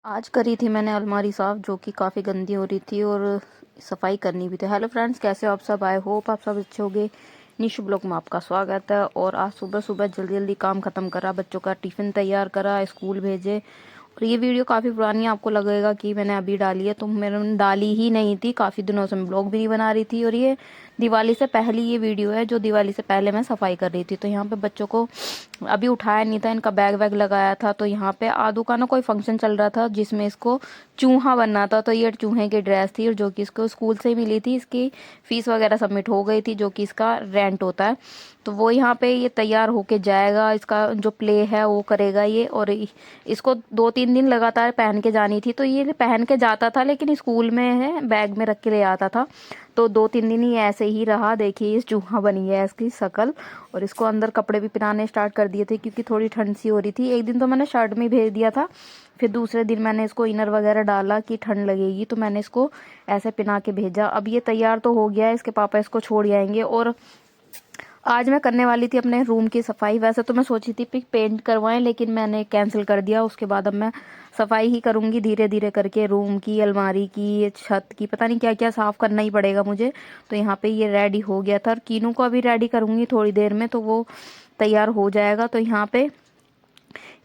आज करी थी मैंने अलमारी साफ़ जो कि काफ़ी गंदी हो रही थी और सफाई करनी भी थी। हेलो फ्रेंड्स, कैसे हो आप सब? आई होप आप सब अच्छे होंगे। निशु ब्लॉग में आपका स्वागत है। और आज सुबह सुबह जल्दी जल्दी काम ख़त्म करा, बच्चों का टिफ़िन तैयार करा, स्कूल भेजे। और ये वीडियो काफ़ी पुरानी है, आपको लगेगा कि मैंने अभी डाली है, तो मैंने डाली ही नहीं थी। काफ़ी दिनों से मैं ब्लॉग भी नहीं बना रही थी। और ये दिवाली से पहली ये वीडियो है, जो दिवाली से पहले मैं सफाई कर रही थी। तो यहाँ पे बच्चों को अभी उठाया नहीं था, इनका बैग वैग लगाया था। तो यहाँ पे आदू का ना कोई फंक्शन चल रहा था जिसमें इसको चूहा बनना था। तो ये चूहे की ड्रेस थी और जो कि इसको स्कूल से ही मिली थी। इसकी फीस वगैरह सबमिट हो गई थी, जो कि इसका रेंट होता है। तो वो यहाँ पे ये तैयार होके जाएगा, इसका जो प्ले है वो करेगा ये। और इसको 2-3 दिन लगातार पहन के जानी थी। तो ये पहन के जाता था, लेकिन स्कूल में है बैग में रख के ले आता था। तो 2-3 दिन ही ऐसे ही रहा। देखिए इस चूहा बनी है इसकी शकल। और इसको अंदर कपड़े भी पहनाने स्टार्ट कर दिए थे, क्योंकि थोड़ी ठंड सी हो रही थी। एक दिन तो मैंने शर्ट में भेज दिया था, फिर दूसरे दिन मैंने इसको इनर वगैरह डाला कि ठंड लगेगी, तो मैंने इसको ऐसे पहना के भेजा। अब ये तैयार तो हो गया है, इसके पापा इसको छोड़ जाएंगे। और आज मैं करने वाली थी अपने रूम की सफाई। वैसे तो मैं सोची थी पेंट करवाएं, लेकिन मैंने कैंसिल कर दिया। उसके बाद अब मैं सफाई ही करूंगी धीरे धीरे करके, रूम की, अलमारी की, छत की, पता नहीं क्या क्या साफ करना ही पड़ेगा मुझे। तो यहाँ पे ये रेडी हो गया था। और कीनू को अभी रेडी करूंगी थोड़ी देर में, तो वो तैयार हो जाएगा। तो यहाँ पे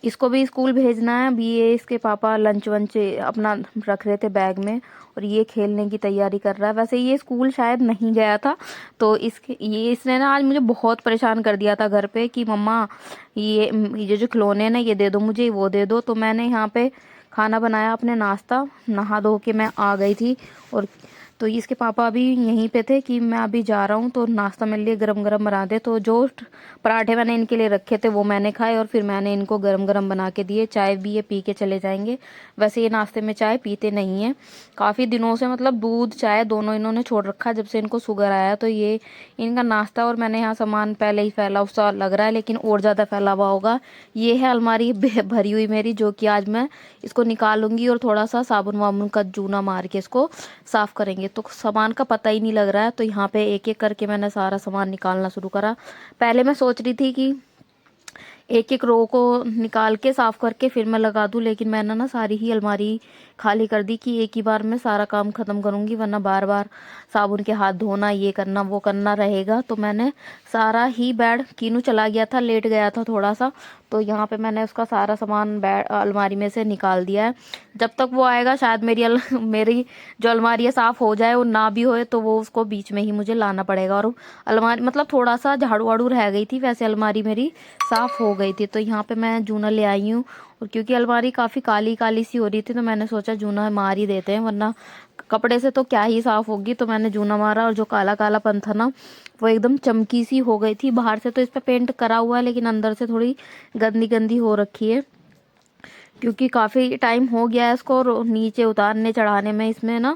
इसको भी स्कूल भेजना है। अभी ये इसके पापा लंच वंच अपना रख रहे थे बैग में, और ये खेलने की तैयारी कर रहा है। वैसे ये स्कूल शायद नहीं गया था, तो इसने ना आज मुझे बहुत परेशान कर दिया था घर पे कि मम्मा ये जो खिलौने ना ये दे दो मुझे, वो दे दो। तो मैंने यहाँ पे खाना बनाया, अपने नाश्ता, नहा धो के मैं आ गई थी। और तो इसके पापा अभी यहीं पे थे कि मैं अभी जा रहा हूँ, तो नाश्ता मेरे लिए गरम गरम बना दे। तो जो पराठे मैंने इनके लिए रखे थे वो मैंने खाए, और फिर मैंने इनको गरम गरम बना के दिए। चाय भी ये पी के चले जाएंगे। वैसे ये नाश्ते में चाय पीते नहीं है काफ़ी दिनों से, मतलब दूध चाय दोनों इन्होंने छोड़ रखा जब से इनको शुगर आया। तो ये इनका नाश्ता, और मैंने यहाँ सामान पहले ही फैला सा लग रहा है, लेकिन और ज़्यादा फैला हुआ होगा। ये है अलमारी भरी हुई मेरी, जो कि आज मैं इसको निकालूंगी और थोड़ा सा साबुन वाबुन का जूना मार के इसको साफ करेंगे। तो सामान का पता ही नहीं लग रहा है। तो यहाँ पे एक एक करके मैंने सारा सामान निकालना शुरू करा। पहले मैं सोच रही थी कि एक एक रो को निकाल के साफ करके फिर मैं लगा दूं, लेकिन मैंने ना सारी ही अलमारी खाली कर दी कि एक ही बार में सारा काम खत्म करूंगी, वरना बार बार साबुन के हाथ धोना, ये करना वो करना रहेगा। तो मैंने सारा ही बेड, कीनू चला गया था, लेट गया था थोड़ा सा, तो यहाँ पे मैंने उसका सारा सामान बेड अलमारी में से निकाल दिया है। जब तक वो आएगा शायद मेरी जो अलमारी है साफ हो जाए, और ना भी होए तो वो उसको बीच में ही मुझे लाना पड़ेगा। और अलमारी मतलब थोड़ा सा झाड़ू वाड़ू रह गई थी, वैसे अलमारी मेरी साफ हो गई थी। तो यहाँ पे मैं जूना ले आई हूँ। और क्योंकि अलमारी काफ़ी काली काली सी हो रही थी, तो मैंने सोचा जूना मार ही देते हैं, वरना कपड़े से तो क्या ही साफ होगी। तो मैंने जूना मारा, और जो काला कालापन था ना वो एकदम चमकी सी हो गई थी। बाहर से तो इस पे पेंट करा हुआ है, लेकिन अंदर से थोड़ी गंदी गंदी हो रखी है, क्योंकि काफ़ी टाइम हो गया है इसको। और नीचे उतारने चढ़ाने में इसमें ना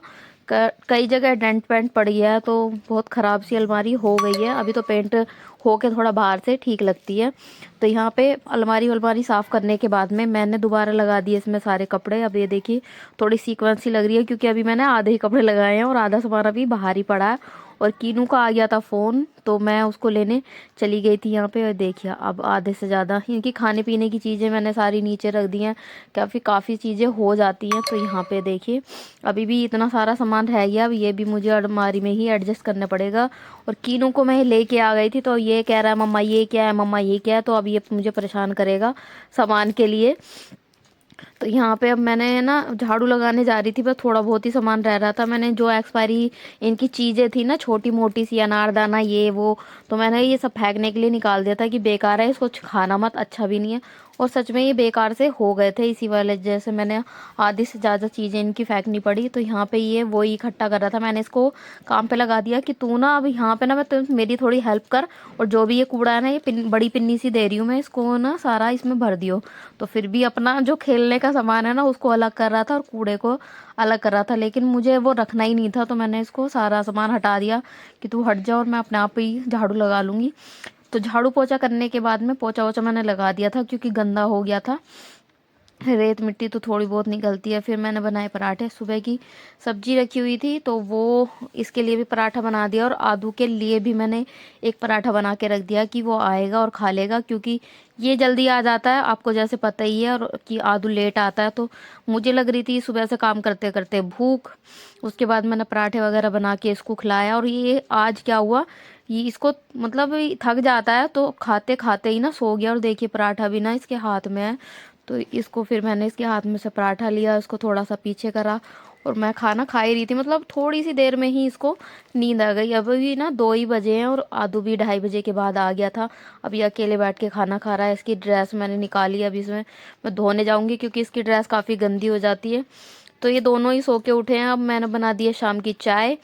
कई जगह डेंट पेंट पड़ गया है, तो बहुत ख़राब सी अलमारी हो गई है। अभी तो पेंट होके थोड़ा बाहर से ठीक लगती है। तो यहाँ पे अलमारी साफ़ करने के बाद में मैंने दोबारा लगा दिए इसमें सारे कपड़े। अब ये देखिए थोड़ी सीक्वेंस सी लग रही है, क्योंकि अभी मैंने आधे ही कपड़े लगाए हैं और आधा सामान अभी बाहर ही पड़ा है। और कीनू का आ गया था फ़ोन, तो मैं उसको लेने चली गई थी यहाँ पे। और देखिए अब आधे से ज़्यादा इनकी खाने पीने की चीज़ें मैंने सारी नीचे रख दी हैं, काफ़ी चीज़ें हो जाती हैं। तो यहाँ पे देखिए अभी भी इतना सारा सामान रह गया। अब ये भी मुझे अलमारी में ही एडजस्ट करना पड़ेगा। और कीनू को मैं लेके आ गई थी, तो ये कह रहा है मम्मा ये क्या है, मम्मा ये क्या है। तो अब ये मुझे परेशान करेगा सामान के लिए। तो यहाँ पे अब मैंने ना झाड़ू लगाने जा रही थी, पर थोड़ा बहुत ही सामान रह रहा था। मैंने जो एक्सपायरी इनकी चीज़ें थी ना, छोटी मोटी सी, अनारदाना ये वो, तो मैंने ये सब फेंकने के लिए निकाल दिया था कि बेकार है, इसको खाना मत, अच्छा भी नहीं है। और सच में ये बेकार से हो गए थे, इसी वाले जैसे मैंने आधी से ज़्यादा चीज़ें इनकी फेंकनी पड़ी। तो यहाँ पे ये वही इकट्ठा कर रहा था। मैंने इसको काम पे लगा दिया कि तू ना अब यहाँ पे ना मैं तुम मेरी थोड़ी हेल्प कर, और जो भी ये कूड़ा है ना, ये बड़ी पिन्नी सी दे रही हूँ मैं, इसको ना सारा इसमें भर दियो। तो फिर भी अपना जो खेलने का सामान है ना उसको अलग कर रहा था, और कूड़े को अलग कर रहा था, लेकिन मुझे वो रखना ही नहीं था। तो मैंने इसको सारा सामान हटा दिया कि तू हट जा, और मैं अपने आप ही झाड़ू लगा लूँगी। तो झाड़ू पोछा करने के बाद में पोछा वोछा मैंने लगा दिया था, क्योंकि गंदा हो गया था। रेत मिट्टी तो थोड़ी बहुत निकलती है। फिर मैंने बनाए पराठे, सुबह की सब्जी रखी हुई थी तो वो इसके लिए भी पराठा बना दिया, और आदू के लिए भी मैंने एक पराठा बना के रख दिया कि वो आएगा और खा लेगा, क्योंकि ये जल्दी आ जाता है, आपको जैसे पता ही है, और कि आदू लेट आता है। तो मुझे लग रही थी सुबह से काम करते करते भूख, उसके बाद मैंने पराठे वगैरह बना के इसको खिलाया। और ये आज क्या हुआ, ये इसको मतलब थक जाता है तो खाते खाते ही ना सो गया, और देखिए पराठा भी ना इसके हाथ में है। तो इसको फिर मैंने इसके हाथ में से पराठा लिया, इसको थोड़ा सा पीछे करा, और मैं खाना खा ही रही थी, मतलब थोड़ी सी देर में ही इसको नींद आ गई। अब भी ना 2 ही बजे हैं, और आदू भी 2:30 बजे के बाद आ गया था। अब ये अकेले बैठ के खाना खा रहा है। इसकी ड्रेस मैंने निकाली, अभी इसमें मैं धोने जाऊंगी, क्योंकि इसकी ड्रेस काफ़ी गंदी हो जाती है। तो ये दोनों ही सो के उठे हैं। अब मैंने बना दी है शाम की चाय।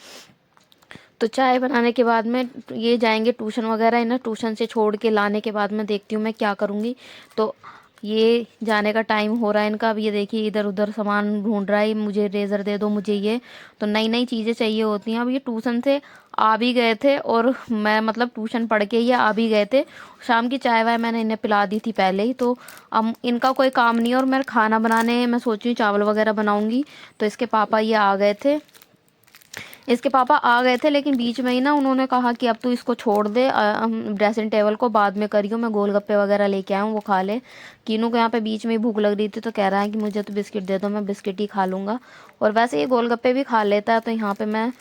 तो चाय बनाने के बाद में ये जाएंगे ट्यूशन वगैरह, इन्हें ट्यूशन से छोड़ के लाने के बाद में देखती हूँ मैं क्या करूँगी। तो ये जाने का टाइम हो रहा है इनका। अब ये देखिए इधर उधर सामान ढूंढ रहा है, मुझे रेज़र दे दो, मुझे ये। तो नई नई चीज़ें चाहिए होती हैं। अब ये ट्यूशन से आ भी गए थे, और मैं मतलब ट्यूशन पढ़ के ये आ भी गए थे। शाम की चाय वाय मैंने इन्हें पिला दी थी पहले ही। तो अब इनका कोई काम नहीं है, और मैं खाना बनाने मैं सोच रही हूँ चावल वगैरह बनाऊँगी। तो इसके पापा ये आ गए थे, इसके पापा आ गए थे, लेकिन बीच में ही ना उन्होंने कहा कि अब तू इसको छोड़ दे, ड्रेसिंग टेबल को बाद में करियो, मैं गोलगप्पे वगैरह लेके आया हूँ, वो खा ले। कीनू को यहाँ पे बीच में ही भूख लग रही थी, तो कह रहा है कि मुझे तो बिस्किट दे दो, मैं बिस्किट ही खा लूँगा। और वैसे ये गोलगप्पे भी खा लेता है। तो यहाँ पे मैं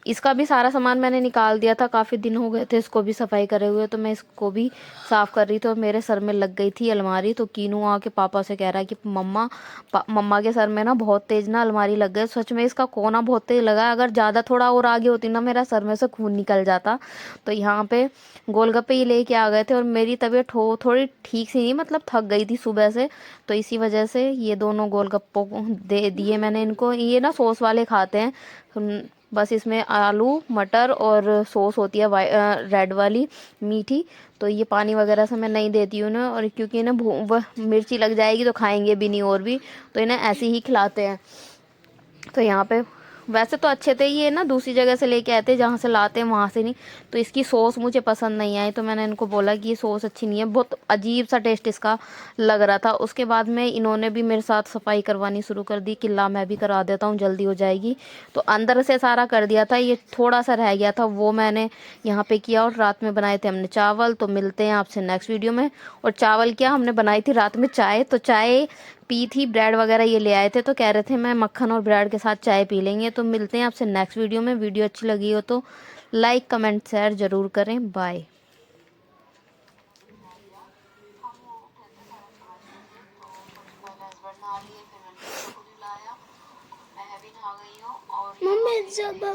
इसका भी सारा सामान मैंने निकाल दिया था, काफ़ी दिन हो गए थे इसको भी सफाई करे हुए, तो मैं इसको भी साफ़ कर रही थी, और मेरे सर में लग गई थी अलमारी। तो कीनू आके पापा से कह रहा है कि मम्मा के सर में ना बहुत तेज़ ना अलमारी लग गई। सच में इसका कोना बहुत तेज़ लगा, अगर ज़्यादा थोड़ा और आगे होती ना मेरा सर में से खून निकल जाता। तो यहाँ पे गोलगप्पे ये लेके आ गए थे, और मेरी तबीयत थोड़ी ठीक सी नहीं, मतलब थक गई थी सुबह से। तो इसी वजह से ये दोनों गोलगप्पों को दे दिए मैंने इनको। ये ना सॉस वाले खाते हैं, बस इसमें आलू मटर और सॉस होती है रेड वाली मीठी। तो ये पानी वगैरह से मैं नहीं देती हूँ ना, और क्योंकि इन्हें मिर्ची लग जाएगी तो खाएंगे भी नहीं और भी, तो इन्हें ऐसे ही खिलाते हैं। तो यहाँ पे वैसे तो अच्छे थे, ये ना दूसरी जगह से लेके आते जहाँ से लाते हैं वहाँ से नहीं। तो इसकी सॉस मुझे पसंद नहीं आई, तो मैंने इनको बोला कि ये सॉस अच्छी नहीं है, बहुत अजीब सा टेस्ट इसका लग रहा था। उसके बाद में इन्होंने भी मेरे साथ सफाई करवानी शुरू कर दी, कि ला मैं भी करा देता हूँ, जल्दी हो जाएगी। तो अंदर से सारा कर दिया था, ये थोड़ा सा रह गया था वो मैंने यहाँ पे किया। और रात में बनाए थे हमने चावल। तो मिलते हैं आपसे नेक्स्ट वीडियो में। और चावल क्या, हमने बनाई थी रात में चाय, तो चाय पी थी, ब्रेड वगैरह ये ले आए थे, तो कह रहे थे मैं मक्खन और ब्रेड के साथ चाय पी लेंगे। तो मिलते हैं आपसे नेक्स्ट वीडियो में। वीडियो अच्छी लगी हो तो लाइक कमेंट शेयर ज़रूर करें। बाय। मम्मी ज़्यादा